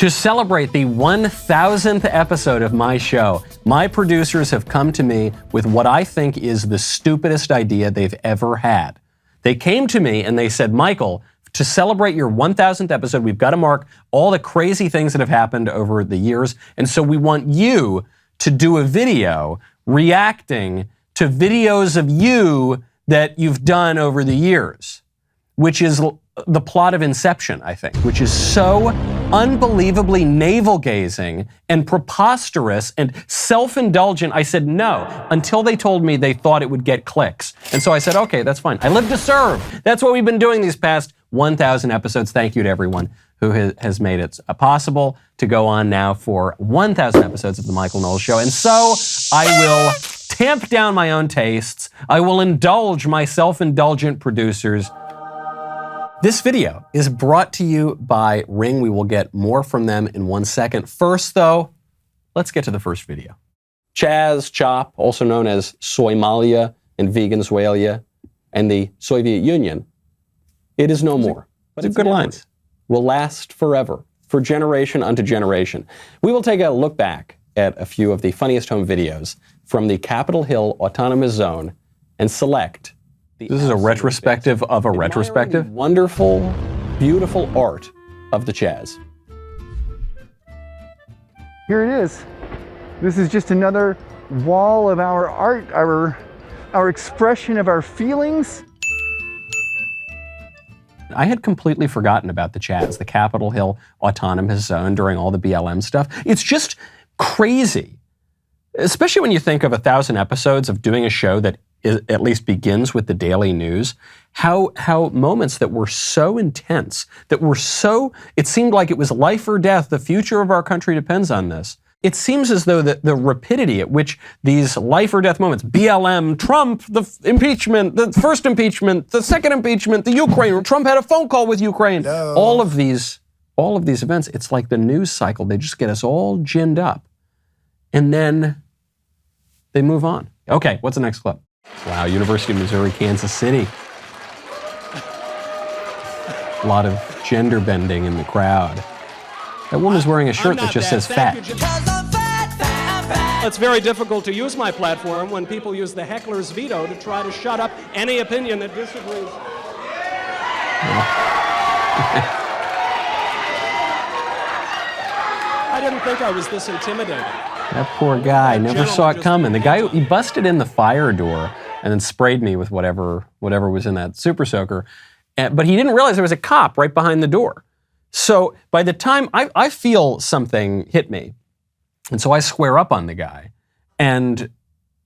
To celebrate the 1000th episode of my show, my producers have come to me with what I think is the stupidest idea they've ever had. They came to me and they said, Michael, to celebrate your 1000th episode, we've got to mark all the crazy things that have happened over the years. And so we want you to do a video reacting to videos of you that you've done over the years, which is the plot of Inception, I think, which is so unbelievably navel-gazing and preposterous and self-indulgent. I said no, until they told me they thought it would get clicks. And so I said, okay, that's fine. I live to serve. That's what we've been doing these past 1,000 episodes. Thank you to everyone who has made it possible to go on now for 1,000 episodes of The Michael Knowles Show. And so I will tamp down my own tastes. I will indulge my self-indulgent producers. This video is brought to you by Ring. We will get more from them in 1 second. First, though, let's get to the first video. Chaz Chop, also known as Soymalia and Veganzuela and the Soviet Union, it is no more. But it's good lines. Will last forever, for generation unto generation. We will take a look back at a few of the funniest home videos from the Capitol Hill Autonomous Zone and select. This is a retrospective of a retrospective. Wonderful, beautiful art of the Chaz. Here it is. This is just another wall of our art, our expression of our feelings. I had completely forgotten about the Chaz, the Capitol Hill Autonomous Zone during all the BLM stuff. It's just crazy, especially when you think of 1,000 episodes of doing a show that at least begins with the daily news, how moments that were so intense, that were so, it seemed like it was life or death, the future of our country depends on this. It seems as though the rapidity at which these life or death moments, BLM, Trump, the impeachment, the first impeachment, the second impeachment, the Ukraine, Trump had a phone call with Ukraine, all of these events, it's like the news cycle, they just get us all ginned up. And then they move on. Okay, what's the next clip? Wow, University of Missouri, Kansas City. A lot of gender bending in the crowd. That woman's wearing a shirt that just says fat. It's very difficult to use my platform when people use the heckler's veto to try to shut up any opinion that disagrees. I didn't think I was this intimidating. That poor guy never saw it coming. The guy, he busted in the fire door and then sprayed me with whatever was in that super soaker. But he didn't realize there was a cop right behind the door. So by the time I feel something hit me, and so I square up on the guy, and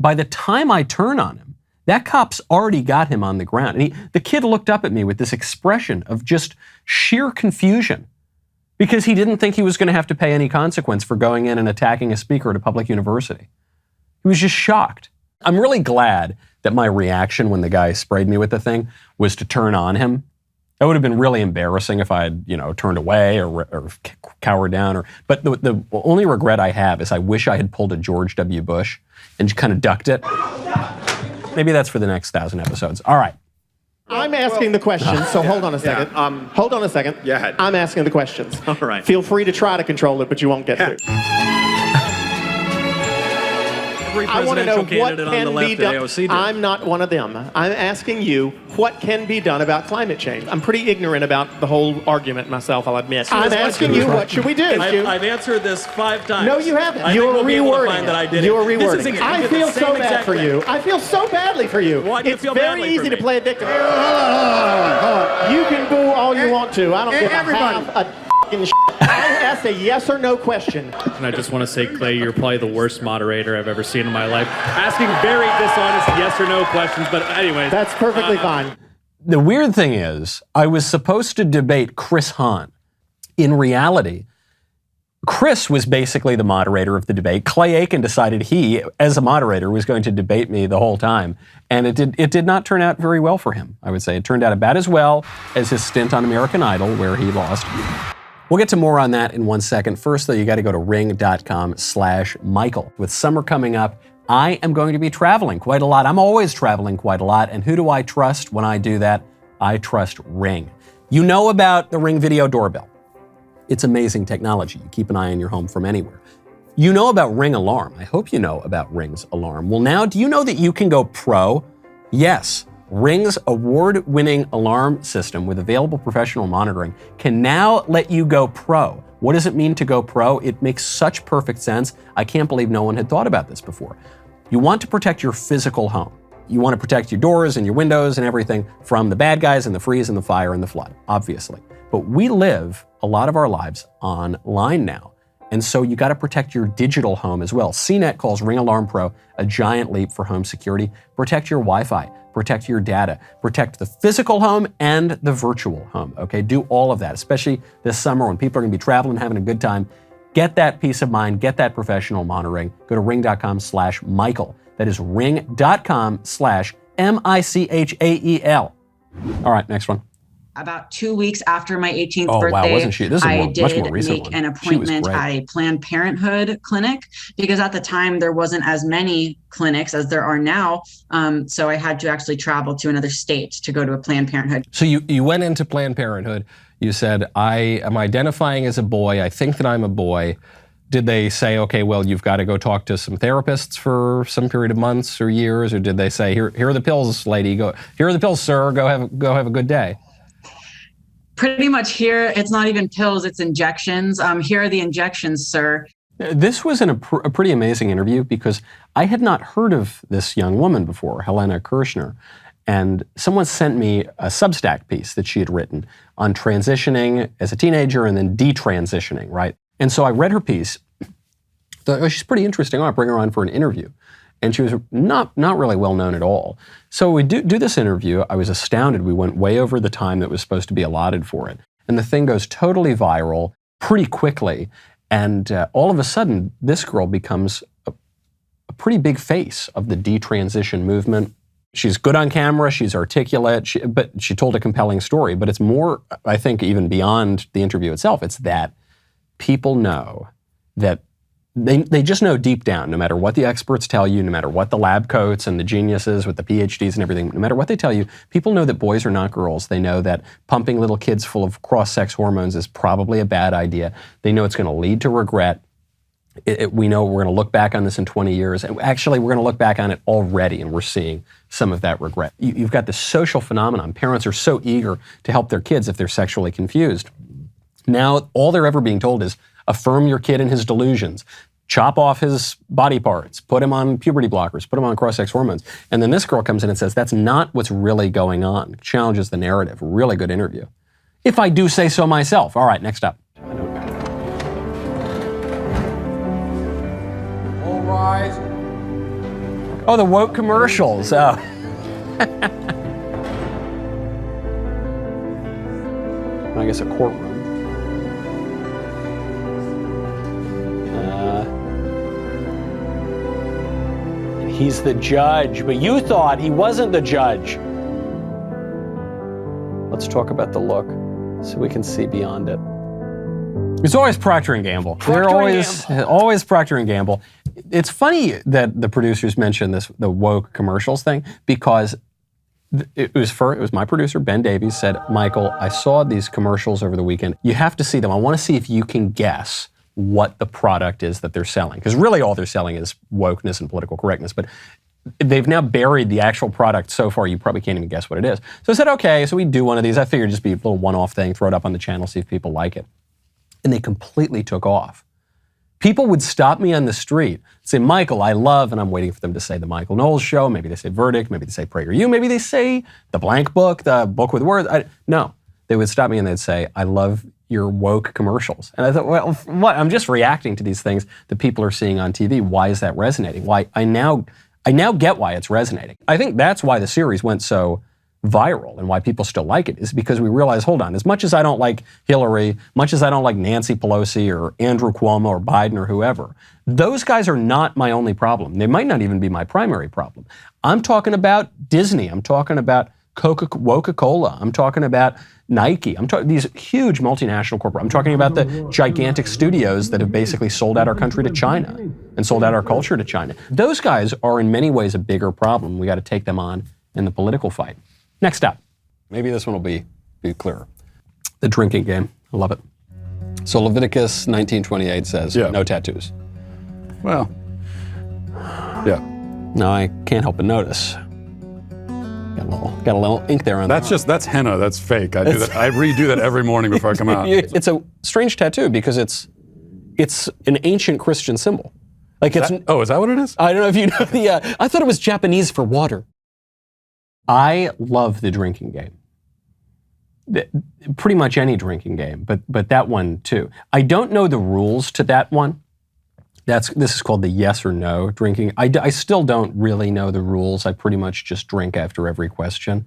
by the time I turn on him, that cop's already got him on the ground. And the kid looked up at me with this expression of just sheer confusion, because he didn't think he was going to have to pay any consequence for going in and attacking a speaker at a public university. He was just shocked. I'm really glad that my reaction when the guy sprayed me with the thing was to turn on him. That would have been really embarrassing if I had, turned away or cowered down. But the only regret I have is I wish I had pulled a George W. Bush and just kind of ducked it. Maybe that's for the next 1,000 episodes. All right. I'm asking the questions, so hold on a second. Hold on a second. Yeah. I'm asking the questions. All right. Feel free to try to control it, but you won't get to. Every I want to know presidential what candidate on can the be left at done. AOC did. I'm not one of them. I'm asking you what can be done about climate change. I'm pretty ignorant about the whole argument myself, I'll admit. I'm asking you, what should we do? I've answered this 5 times. No, you haven't. You're rewording it. You're rewording it. I feel so bad for you. I feel so badly for you. Why do you feel badly for me? It's very easy to play a victim. Hold on. You can boo all you want to. I don't give a half a f***ing shit. I asked a yes or no question. And I just want to say, Clay, you're probably the worst moderator I've ever seen in my life. Asking very dishonest yes or no questions, but anyways. That's perfectly fine. The weird thing is, I was supposed to debate Chris Hahn. In reality, Chris was basically the moderator of the debate. Clay Aiken decided he, as a moderator, was going to debate me the whole time. And it did not turn out very well for him, I would say. It turned out about as well as his stint on American Idol, where he lost. We'll get to more on that in 1 second. First, though, you got to go to ring.com/Michael. With summer coming up, I am going to be traveling quite a lot. I'm always traveling quite a lot. And who do I trust when I do that? I trust Ring. You know about the Ring video doorbell. It's amazing technology. You keep an eye on your home from anywhere. You know about Ring Alarm. I hope you know about Ring's alarm. Well, now, do you know that you can go pro? Yes. Ring's award-winning alarm system with available professional monitoring can now let you go pro. What does it mean to go pro? It makes such perfect sense. I can't believe no one had thought about this before. You want to protect your physical home. You want to protect your doors and your windows and everything from the bad guys and the freeze and the fire and the flood, obviously. But we live a lot of our lives online now. And so you got to protect your digital home as well. CNET calls Ring Alarm Pro a giant leap for home security. Protect your Wi-Fi, protect your data, protect the physical home and the virtual home, okay? Do all of that, especially this summer when people are gonna be traveling, having a good time. Get that peace of mind, get that professional monitoring. Go to ring.com/Michael. That is ring.com/MICHAEL. All right, next one. About 2 weeks after my 18th Oh, birthday, wow, wasn't she? This is I much more did recent make one. an She was appointment great. at a Planned Parenthood clinic because at the time there wasn't as many clinics as there are now. So I had to actually travel to another state to go to a Planned Parenthood. So you went into Planned Parenthood. You said, I am identifying as a boy. I think that I'm a boy. Did they say, okay, well, you've got to go talk to some therapists for some period of months or years? Or did they say, here are the pills, lady. Here are the pills, sir. Go have a good day. Pretty much here, it's not even pills, it's injections. Here are the injections, sir. This was a pretty amazing interview because I had not heard of this young woman before, Helena Kirshner. And someone sent me a Substack piece that she had written on transitioning as a teenager and then detransitioning, right? And so I read her piece. Thought, oh, she's pretty interesting. I'll bring her on for an interview. And she was not really well known at all. So we do this interview. I was astounded. We went way over the time that was supposed to be allotted for it. And the thing goes totally viral pretty quickly. And all of a sudden, this girl becomes a pretty big face of the detransition movement. She's good on camera. She's articulate. But she told a compelling story. But it's more, I think, even beyond the interview itself. It's that people know that They just know deep down, no matter what the experts tell you, no matter what the lab coats and the geniuses with the PhDs and everything, no matter what they tell you, people know that boys are not girls. They know that pumping little kids full of cross-sex hormones is probably a bad idea. They know it's going to lead to regret. We know we're going to look back on this in 20 years. And actually, we're going to look back on it already, and we're seeing some of that regret. You've got this social phenomenon. Parents are so eager to help their kids if they're sexually confused. Now, all they're ever being told is, affirm your kid in his delusions. Chop off his body parts. Put him on puberty blockers. Put him on cross-sex hormones. And then this girl comes in and says, that's not what's really going on. Challenges the narrative. Really good interview. If I do say so myself. All right, next up. All rise. Oh, the woke commercials. Oh. I guess a courtroom. He's the judge, but you thought he wasn't the judge. Let's talk about the look so we can see beyond it. It's always Procter & Gamble. They're always Procter & Gamble. It's funny that the producers mentioned the woke commercials thing, because it was my producer, Ben Davies, said, Michael, I saw these commercials over the weekend. You have to see them. I want to see if you can guess what the product is that they're selling. Because really all they're selling is wokeness and political correctness. But they've now buried the actual product so far you probably can't even guess what it is. So I said, okay, so we do one of these. I figured it'd just be a little one-off thing, throw it up on the channel, see if people like it. And they completely took off. People would stop me on the street, say, Michael, I love, and I'm waiting for them to say the Michael Knowles Show. Maybe they say Verdict. Maybe they say PragerU. Maybe they say the blank book, the book with words. No, they would stop me and they'd say, I love your woke commercials. And I thought, well, what? I'm just reacting to these things that people are seeing on TV. Why is that resonating? Why I now get why it's resonating. I think that's why the series went so viral and why people still like it, is because we realize, hold on, as much as I don't like Hillary, much as I don't like Nancy Pelosi or Andrew Cuomo or Biden or whoever, those guys are not my only problem. They might not even be my primary problem. I'm talking about Disney. I'm talking about Coca-Cola. I'm talking about Nike. I'm talking these huge multinational corporations. I'm talking about the gigantic studios that have basically sold out our country to China and sold out our culture to China. Those guys are in many ways a bigger problem. We got to take them on in the political fight. Next up. Maybe this one will be clearer. The drinking game. I love it. So Leviticus 19:28 says, Yeah. no tattoos. Well, yeah. Now I can't help but notice. Got a little ink there on That's henna. That's fake. I do that. I redo that every morning before I come out. It's a strange tattoo because it's an ancient Christian symbol. Like it's. Is that what it is? I don't know if you know the. I thought it was Japanese for water. I love the drinking game. Pretty much any drinking game, but that one too. I don't know the rules to that one. This is called the yes or no drinking. I still don't really know the rules. I pretty much just drink after every question.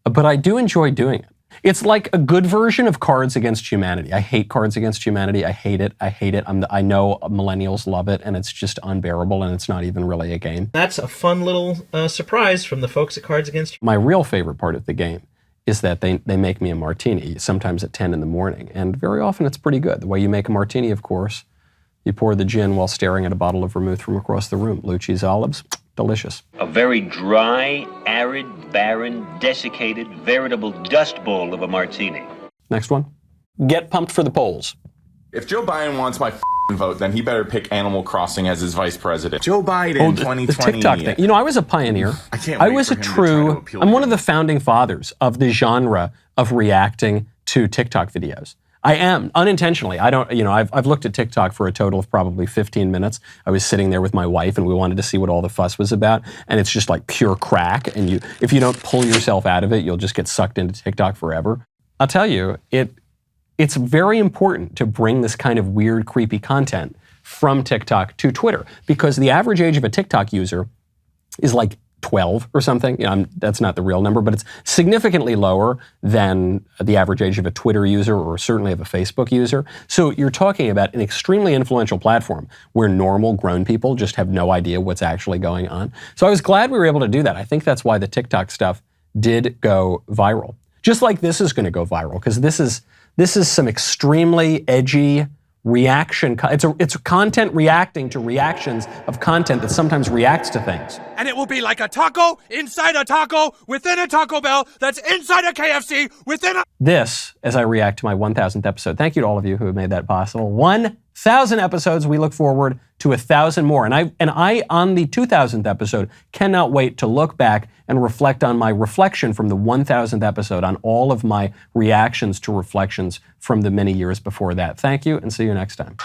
But I do enjoy doing it. It's like a good version of Cards Against Humanity. I hate Cards Against Humanity. I hate it. I know millennials love it, and it's just unbearable, and it's not even really a game. That's a fun little surprise from the folks at Cards Against My real favorite part of the game is that they make me a martini, sometimes at 10 in the morning, and very often it's pretty good. The way you make a martini, of course, you pour the gin while staring at a bottle of vermouth from across the room. Lucci's olives, delicious. A very dry, arid, barren, desiccated, veritable dust bowl of a martini. Next one. Get pumped for the polls. If Joe Biden wants my vote, then he better pick Animal Crossing as his vice president. Joe Biden, 2020. The TikTok thing. You know, I was a pioneer. I was a true. I'm one of the founding fathers of the genre of reacting to TikTok videos. I am, unintentionally. I've looked at TikTok for a total of probably 15 minutes. I was sitting there with my wife and we wanted to see what all the fuss was about. And it's just like pure crack. And if you don't pull yourself out of it, you'll just get sucked into TikTok forever. I'll tell you, it's very important to bring this kind of weird, creepy content from TikTok to Twitter, because the average age of a TikTok user is like 12 or something. That's not the real number, but it's significantly lower than the average age of a Twitter user or certainly of a Facebook user. So you're talking about an extremely influential platform where normal grown people just have no idea what's actually going on. So I was glad we were able to do that. I think that's why the TikTok stuff did go viral. Just like this is going to go viral, because this is some extremely edgy reaction. It's content reacting to reactions of content that sometimes reacts to things. And it will be like a taco inside a taco within a Taco Bell that's inside a KFC within a... This, as I react to my 1,000th episode. Thank you to all of you who have made that possible. 1,000 episodes. We look forward to 1,000 more. And I, on the 2,000th episode, cannot wait to look back and reflect on my reflection from the 1,000th episode, on all of my reactions to reflections from the many years before that. Thank you, and see you next time.